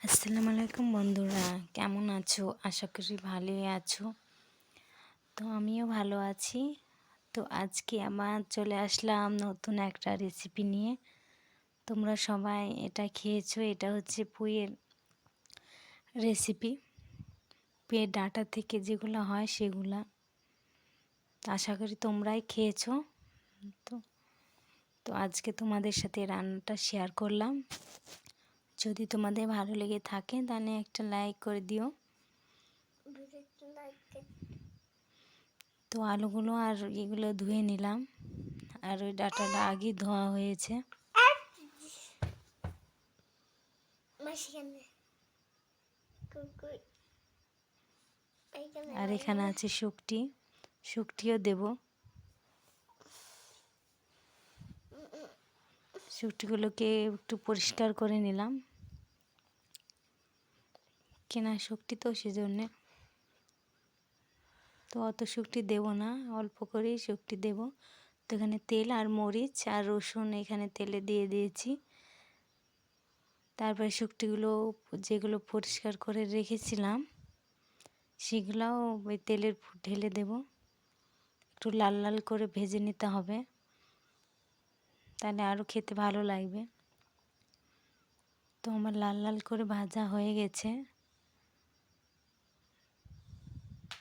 আসসালামু আলাইকুম বন্ধুরা, কেমন আছো? আশা করি ভালোই আছো। তো আমিও ভালো আছি। তো আজকে আবার চলে আসলাম নতুন একটা রেসিপি নিয়ে। তোমরা সবাই এটা খেয়েছো। এটা হচ্ছে পুঁইয়ের রেসিপি। পুঁইয়ের ডাঁটা থেকে যেগুলো হয় সেগুলা। আশা করি তোমরাই খেয়েছো। তো তো আজকে তোমাদের সাথে রান্নাটা শেয়ার করলাম। যদি তোমাদের ভালো লেগে থাকে তাহলে একটা লাইক করে দিও। তো আলুগুলো আর এগুলো ধুয়ে নিলাম, আর ওই ডাঁটাটা আগে ধোয়া হয়েছে। আর এখানে আছে শুকটিও দেব। শুকটিগুলোকে একটু পরিষ্কার করে নিলাম, কেনা শুকটি তো সেজন্যে। তো অত শুকটি দেব না, অল্প করেই শুকটি দেব। তো এখানে তেল আর মরিচ আর রসুন এখানে তেলে দিয়ে দিয়েছি। তারপরে শুকটিগুলো যেগুলো পরিষ্কার করে রেখেছিলাম সেগুলোও ওই তেলের ঢেলে দেব। একটু লাল লাল করে ভেজে নিতে হবে, তাহলে আরও খেতে ভালো লাগবে। তো আমার লাল লাল করে ভাজা হয়ে গেছে।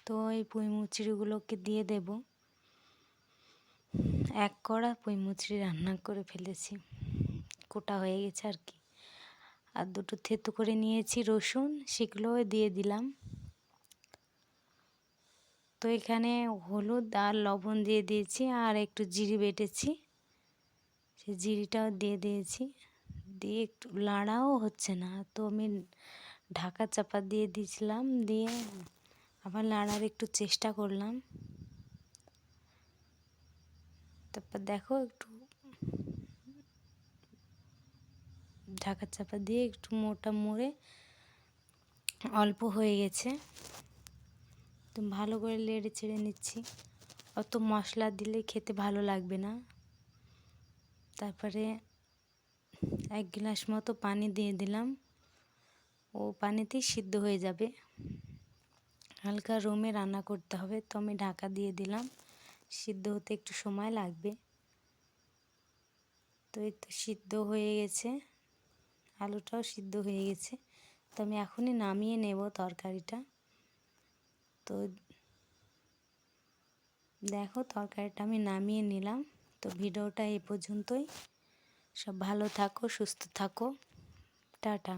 তো এই পুঁই মুচড়িগুলোকে দিয়ে দেব। এক কড়া পুঁই মুচড়ি রান্না করে ফেলেছি, কোটা হয়ে গেছে আর কি। আর দুটো থেতো করে নিয়েছি রসুন, সেগুলোও দিয়ে দিলাম। তো এখানে হলুদ আর লবণ দিয়ে দিয়েছি, আর একটু জিরে বেটেছি, সেই জিরিটাও দিয়ে দিয়েছি। দিয়ে একটু লাড়াও হচ্ছে না, তো আমি ঢাকা চাপা দিয়ে দিয়েছিলাম। দিয়ে আবার লাড়ার একটু চেষ্টা করলাম। তারপর দেখো একটু ঢাকা চাপা দিয়ে একটু মোটা মুড়ে অল্প হয়ে গেছে। তো ভালো করে নেড়ে চেড়ে নিচ্ছি। অত মশলা দিলে খেতে ভালো লাগবে না। তারপরে 1 গ্লাস মতো পানি দিয়ে দিলাম, ও পানিতেই সিদ্ধ হয়ে যাবে। হালকা রোমে রান্না করতে হবে, তো আমি ঢাকা দিয়ে দিলাম। সিদ্ধ হতে একটু সময় লাগবে। তো এই তো সিদ্ধ হয়ে গেছে, আলুটাও সিদ্ধ হয়ে গেছে। তো আমি এখনই নামিয়ে নেব তরকারিটা। তো দেখো তরকারিটা আমি নামিয়ে নিলাম। তো ভিডিওটা এই পর্যন্তই। সব ভালো থাকো, সুস্থ থাকো, টাটা।